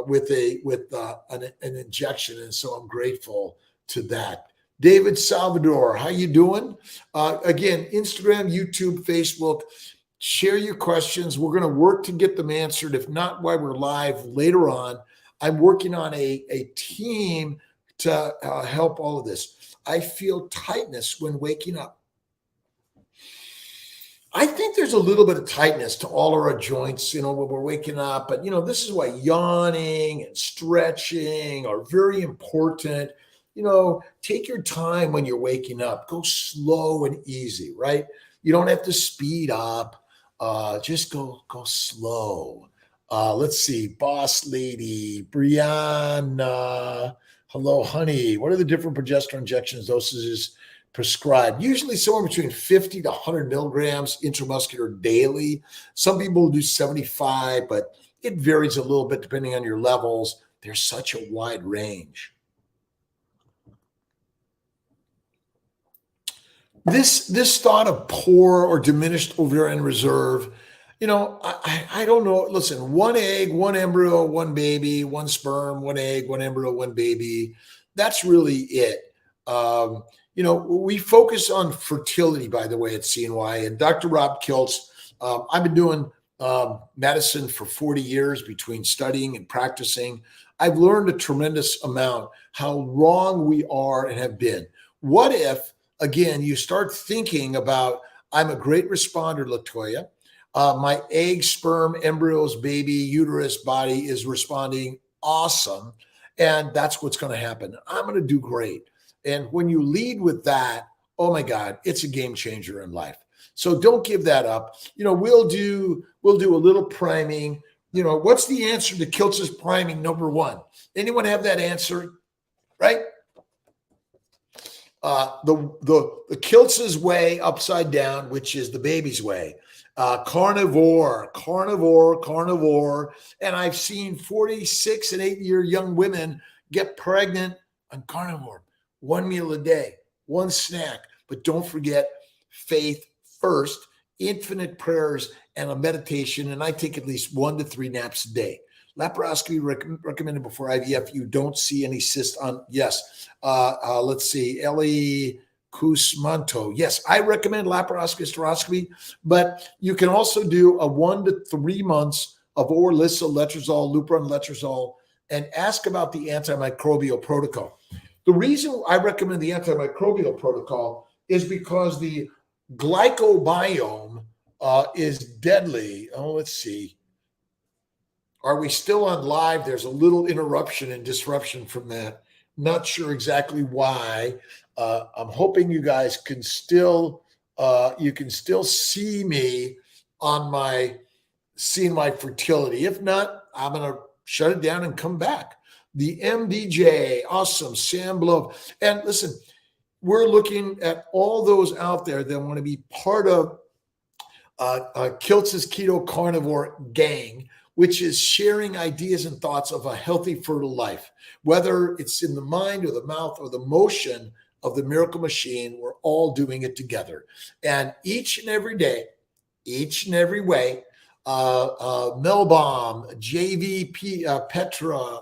with an injection. And so I'm grateful to that. David Salvador, how you doing? Again, Instagram, YouTube, Facebook, share your questions. We're going to work to get them answered. If not, while we're live later on, I'm working on a team to help all of this. I feel tightness when waking up. I think there's a little bit of tightness to all of our joints, when we're waking up. But, this is why yawning and stretching are very important. Take your time when you're waking up. Go slow and easy, right? You don't have to speed up. Just go slow. Let's see. Boss lady, Brianna. Hello, honey. What are the different progesterone injections dosages prescribed? Usually somewhere between 50 to 100 milligrams intramuscular daily. Some people do 75, but it varies a little bit depending on your levels. There's such a wide range. This thought of poor or diminished ovarian reserve, I don't know. Listen, one egg, one embryo, one baby, one sperm, one egg, one embryo, one baby. That's really it. We focus on fertility, by the way, at CNY. And Dr. Rob Kiltz, I've been doing medicine for 40 years between studying and practicing. I've learned a tremendous amount how wrong we are and have been. What if, again, you start thinking about, I'm a great responder, Latoya. My egg, sperm, embryos, baby, uterus, body is responding awesome. And that's what's going to happen. I'm going to do great. And when you lead with that, oh my God, it's a game changer in life. So don't give that up. We'll do a little priming. What's the answer to Kiltz's priming number one? Anyone have that answer? Right? The Kiltz's way upside down, which is the baby's way. Carnivore. And I've seen 46 and 8-year young women get pregnant on carnivore. One meal a day, one snack. But don't forget faith first, infinite prayers, and a meditation. And I take at least 1 to 3 naps a day. Laparoscopy recommended before IVF. You don't see any cyst on. Yes. Let's see. Ellie Cusmanto. Yes, I recommend laparoscopy, hysteroscopy, but you can also do a 1 to 3 months of Orlissa, letrozole, Lupron, letrozole, and ask about the antimicrobial protocol. The reason I recommend the antimicrobial protocol is because the glycobiome is deadly. Oh, let's see. Are we still on live? There's a little interruption and disruption from that. Not sure exactly why. I'm hoping you guys can still see me on seeing my fertility. If not, I'm going to shut it down and come back. The MDJ, awesome. Sam Blow. And listen, we're looking at all those out there that want to be part of Kiltz's Keto Carnivore gang. which is sharing ideas and thoughts of a healthy, fertile life. Whether it's in the mind or the mouth or the motion of the miracle machine, we're all doing it together. And each and every day, each and every way, Melbaum, JVP, Petra,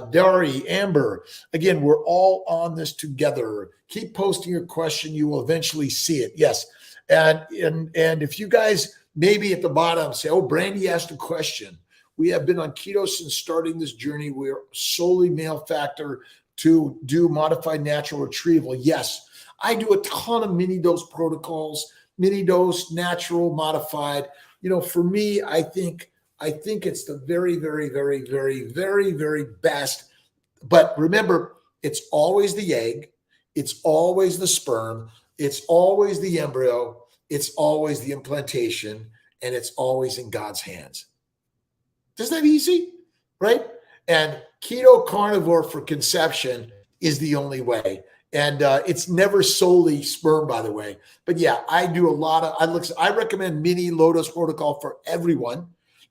Dari, Amber. Again, we're all on this together. Keep posting your question. You will eventually see it. Yes. And if you guys maybe at the bottom say, oh, Brandy asked a question. We have been on keto since starting this journey. We're solely male factor to do modified natural retrieval. Yes, I do a ton of mini dose protocols, mini dose, natural, modified. For me, I think it's the very, very, very, very, very, very best. But remember, it's always the egg. It's always the sperm. It's always the embryo. It's always the implantation. And it's always in God's hands. Isn't that easy? Right? And keto carnivore for conception is the only way. And it's never solely sperm, by the way. But yeah, I do a lot of, I recommend mini low-dose protocol for everyone.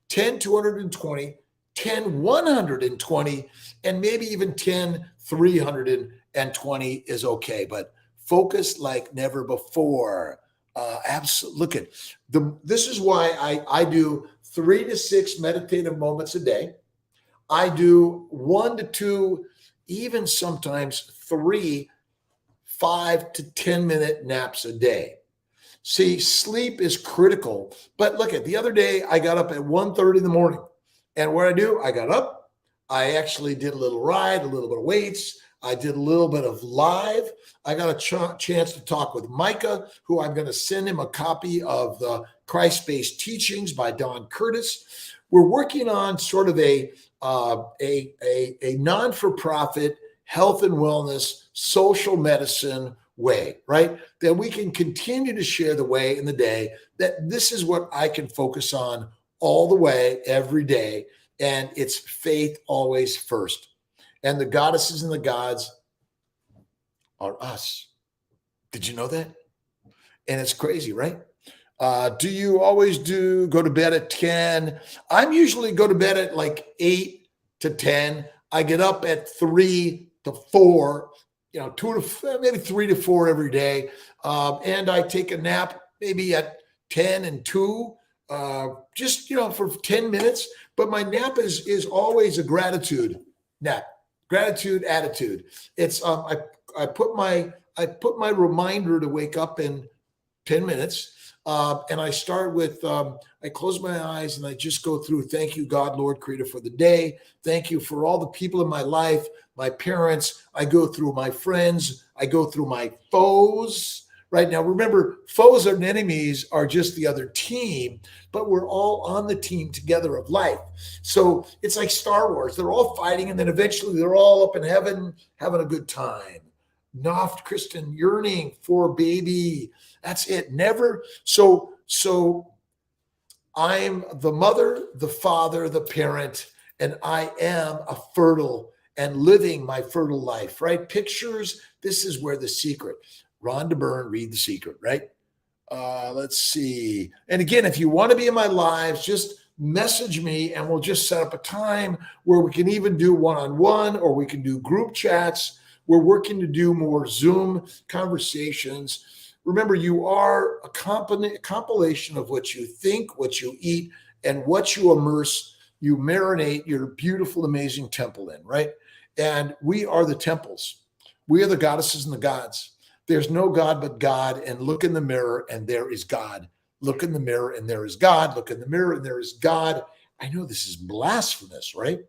10, 220, 10, 120, and maybe even 10, 320 is okay. But focus like never before. Absolutely. Look at this is why I do 3 to 6 meditative moments a day. I do 1 to 2, even sometimes 3, 5 to 10 minute naps a day. See, sleep is critical. But look at the other day, I got up at 1:30 in the morning. And what I got up, I actually did a little ride, a little bit of weights. I did a little bit of live. I got a chance to talk with Micah, who I'm going to send him a copy of the Christ-Based Teachings by Don Curtis. We're working on sort of a non-for-profit health and wellness, social medicine way, right? That we can continue to share the way in the day, that this is what I can focus on all the way, every day. And it's faith always first. And the goddesses and the gods are us. Did you know that? And it's crazy, right? Do you always go to bed at 10? I'm usually go to bed at like 8 to 10. I get up at 3 to 4, 2 to maybe 3 to 4 every day. And I take a nap maybe at 10 and 2, just, for 10 minutes. But my nap is always a gratitude nap. Gratitude attitude. It's I put my reminder to wake up in 10 minutes, and I start with I close my eyes and I just go through. Thank you, God, Lord, Creator, for the day. Thank you for all the people in my life, my parents. I go through my friends. I go through my foes. Right now, remember, foes and enemies are just the other team, but we're all on the team together of life. So it's like Star Wars. They're all fighting, and then eventually they're all up in heaven having a good time. Naft, Kristen, yearning for baby. That's it. Never. So I'm the mother, the father, the parent, and I am a fertile and living my fertile life, right? Pictures. This is where the secret. Rhonda Byrne, read The Secret, right? Let's see. And again, if you want to be in my lives, just message me and we'll just set up a time where we can even do one-on-one or we can do group chats. We're working to do more Zoom conversations. Remember, you are a compilation of what you think, what you eat, and what you immerse, you marinate your beautiful, amazing temple in, right? And we are the temples. We are the goddesses and the gods. There's no God but God, and look in the mirror and there is God. Look in the mirror and there is God. Look in the mirror and there is God. I know this is blasphemous, right?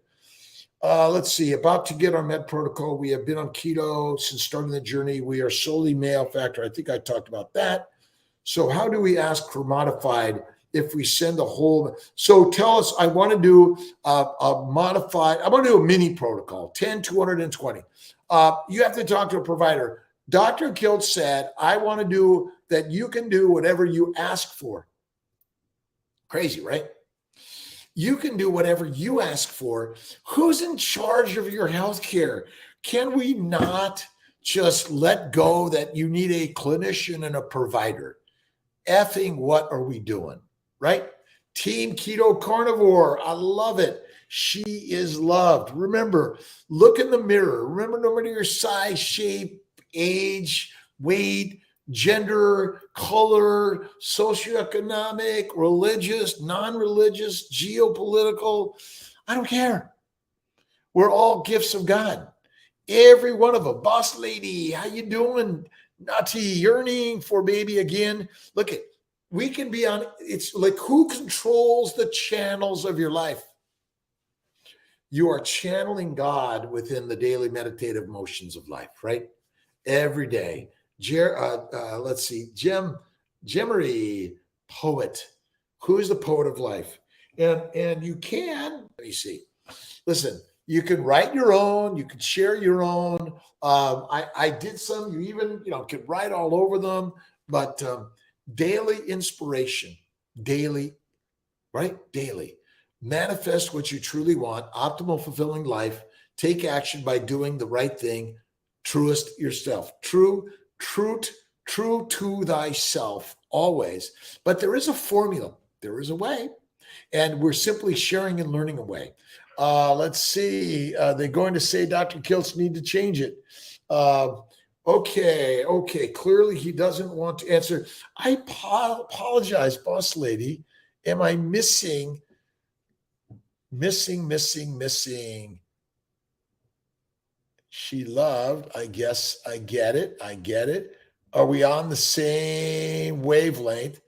Let's see. About to get our med protocol. We have been on keto since starting the journey. We are solely male factor. I think I talked about that. So how do we ask for modified if we send a whole? So tell us, I want to do a modified, I want to do a mini protocol, 10, 220. You have to talk to a provider. Dr. Kiltz said, I want to do that. You can do whatever you ask for. Crazy, right? You can do whatever you ask for. Who's in charge of your health care? Can we not just let go that you need a clinician and a provider? Effing what are we doing, right? Team Keto Carnivore. I love it. She is loved. Remember, look in the mirror. Remember, no matter your size, shape, age, weight, gender, color, socioeconomic, religious, non-religious, geopolitical, I don't care. We're all gifts of God. Every one of them. Boss lady, how you doing? Nutty, yearning for baby again. Look at, we can be on, it's like, who controls the channels of your life? You are channeling God within the daily meditative motions of life, right? Every day. Let's see, Jemery, poet. Who is the poet of life? And you can, let me see. Listen, you can write your own, you can share your own. I did some, you even, could write all over them, but daily inspiration, daily, right? Daily. Manifest what you truly want, optimal, fulfilling life. Take action by doing the right thing. Truest yourself. True to thyself, always. But there is a formula. There is a way. And we're simply sharing and learning a way. Let's see. They're going to say Dr. Kiltz need to change it. Okay. Clearly he doesn't want to answer. I apologize, boss lady. Am I missing? She loved. I guess I get it. Are we on the same wavelength?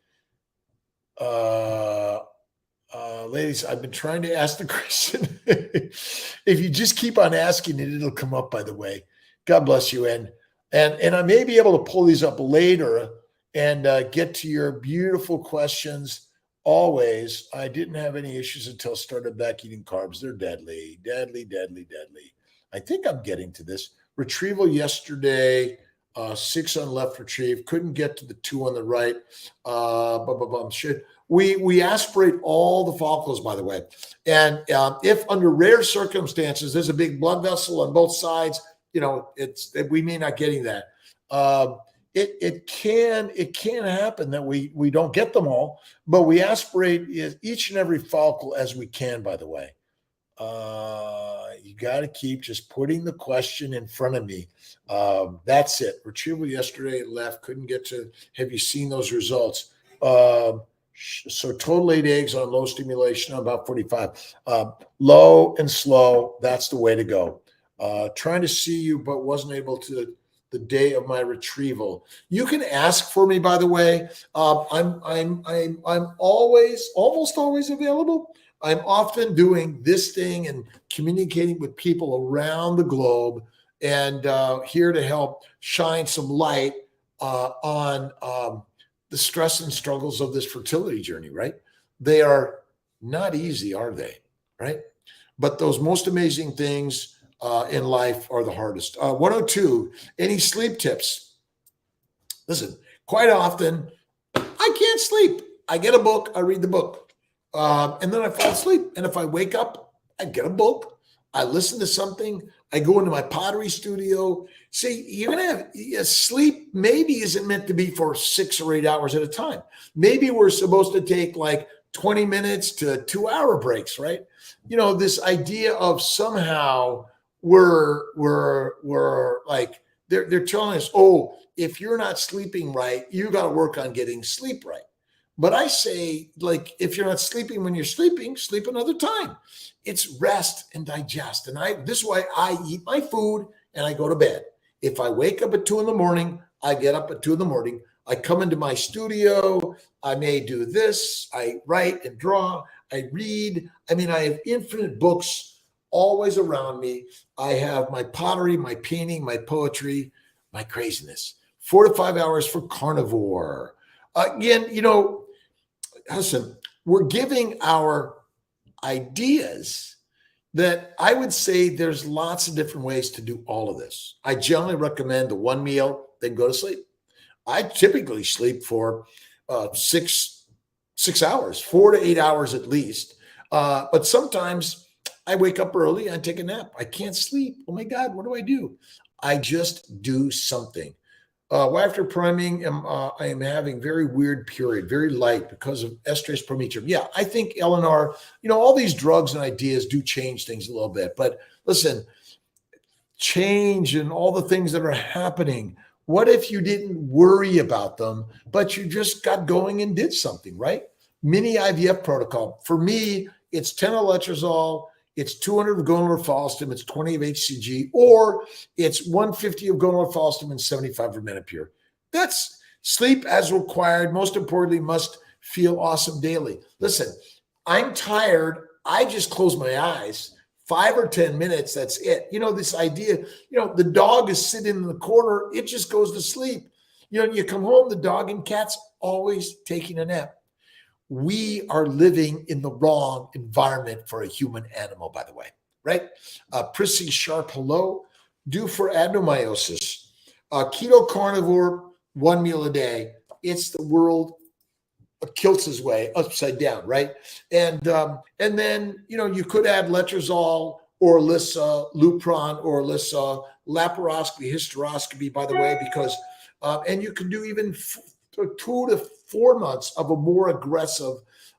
Ladies, I've been trying to ask the question. If you just keep on asking it, it'll come up, by the way. God bless you. And I may be able to pull these up later and get to your beautiful questions. Always, I didn't have any issues until I started back eating carbs. They're deadly. I think I'm getting to this. Retrieval yesterday, 6 on left retrieve. Couldn't get to the 2 on the right. We aspirate all the follicles, by the way. And if under rare circumstances, there's a big blood vessel on both sides, we may not getting that. It can happen that we don't get them all, but we aspirate each and every follicle as we can, by the way. You got to keep just putting the question in front of me. That's it. Retrieval yesterday left. Couldn't get to. Have you seen those results? So total 8 eggs on low stimulation, about 45. Low and slow. That's the way to go. Trying to see you, but wasn't able to the day of my retrieval. You can ask for me, by the way. I'm almost always available. I'm often doing this thing and communicating with people around the globe, and here to help shine some light on the stress and struggles of this fertility journey, right? They are not easy, are they? Right? But those most amazing things in life are the hardest. 102, any sleep tips? Listen, quite often, I can't sleep. I get a book, I read the book, and then I fall asleep. And if I wake up, I get a book, I listen to something, I go into my pottery studio. See, you're going to have sleep maybe isn't meant to be for 6 or 8 hours at a time. Maybe we're supposed to take like 20 minutes to 2-hour breaks, right? This idea of somehow we're like, they're telling us, oh, if you're not sleeping right, you got to work on getting sleep right. But I say, like, if you're not sleeping when you're sleeping, sleep another time. It's rest and digest. And this is why I eat my food and I go to bed. If I wake up at 2 in the morning, I get up at 2 in the morning. I come into my studio. I may do this. I write and draw. I read. I have infinite books always around me. I have my pottery, my painting, my poetry, my craziness. 4 to 5 hours for carnivore. Again, listen, we're giving our ideas that I would say there's lots of different ways to do all of this. I generally recommend the 1 meal, then go to sleep. I typically sleep for 6 hours, 4 to 8 hours at least. But sometimes I wake up early, I take a nap. I can't sleep. Oh my God, what do? I just do something. After priming, I am having very weird period, very light because of estrus prometrium. Yeah, I think Eleanor, all these drugs and ideas do change things a little bit. But listen, change and all the things that are happening. What if you didn't worry about them, but you just got going and did something, right? Mini IVF protocol. For me, it's 10 of letrozole, it's 200 of gonadotropin, it's 20 of HCG, or it's 150 of gonadotropin and 75 of Menopur. That's sleep as required. Most importantly, must feel awesome daily. Listen, I'm tired. I just close my eyes. 5 or 10 minutes, that's it. This idea, the dog is sitting in the corner, it just goes to sleep. You come home, the dog and cat's always taking a nap. We are living in the wrong environment for a human animal, by the way, right? Prissy Sharp, hello. Due for adenomyosis. Keto carnivore, 1 meal a day. It's the world Kiltz's way, upside down, right? And then, you could add letrozole or Lissa, Lupron or Lissa, laparoscopy, hysteroscopy, by the way, because, and you can do even 2 to 4 months of a more aggressive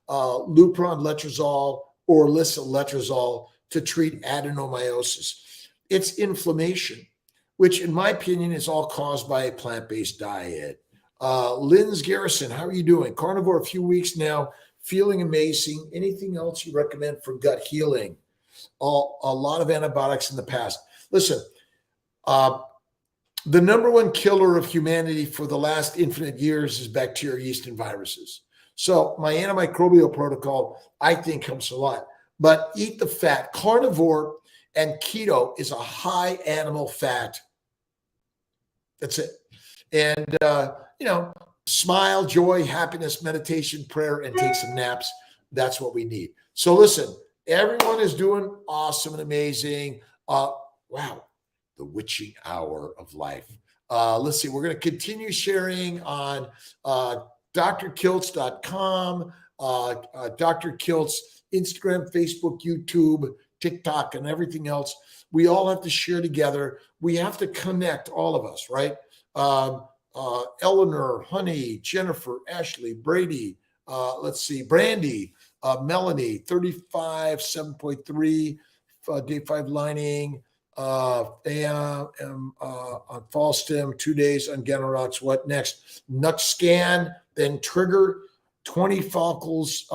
Lupron letrozole or Lissa letrozole to treat adenomyosis. It's inflammation, which in my opinion is all caused by a plant-based diet. Lynn's Garrison, how are you doing? Carnivore a few weeks now, feeling amazing. Anything else you recommend for gut healing? A lot of antibiotics in the past. Listen, the number one killer of humanity for the last infinite years is bacteria, yeast, and viruses. So my antimicrobial protocol, I think, helps a lot. But eat the fat. Carnivore and keto is a high animal fat. That's it. And, smile, joy, happiness, meditation, prayer, and take some naps. That's what we need. So listen, everyone is doing awesome and amazing. Wow. The witching hour of life. Let's see. We're going to continue sharing on drkiltz.com, Dr. Kiltz, Instagram, Facebook, YouTube, TikTok, and everything else. We all have to share together. We have to connect, all of us, right? Eleanor, Honey, Jennifer, Ashley, Brady, let's see, Brandy, Melanie, 35, 7.3, day 5 lining, on fall stem, 2 days on Ganorox. What next? Nut scan, then trigger, 20 follicles.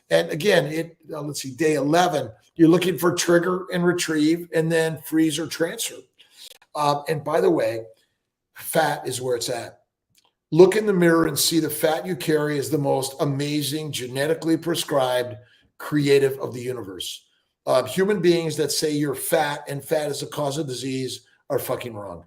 And again, let's see, day 11, you're looking for trigger and retrieve, and then freeze or transfer. And by the way, fat is where it's at. Look in the mirror and see the fat you carry is the most amazing, genetically prescribed, creative of the universe. Human beings that say you're fat and fat is a cause of disease are fucking wrong.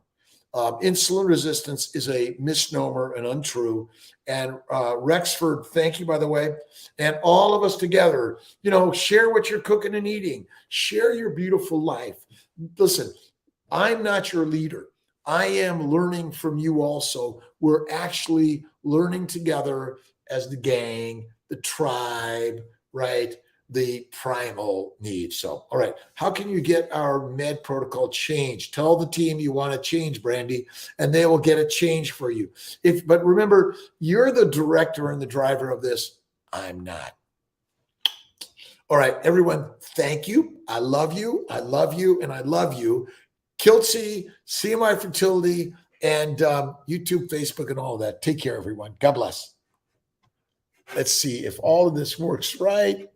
Insulin resistance is a misnomer and untrue. And Rexford, thank you, by the way. And all of us together, share what you're cooking and eating. Share your beautiful life. Listen, I'm not your leader. I am learning from you also. We're actually learning together as the gang, the tribe, right? The primal need. So, all right. How can you get our med protocol changed? Tell the team you want to change, Brandy, and they will get it changed for you. But remember, you're the director and the driver of this. I'm not. All right, everyone. Thank you. I love you. I love you. And I love you. Kiltz, CMI Fertility, and YouTube, Facebook, and all of that. Take care, everyone. God bless. Let's see if all of this works right.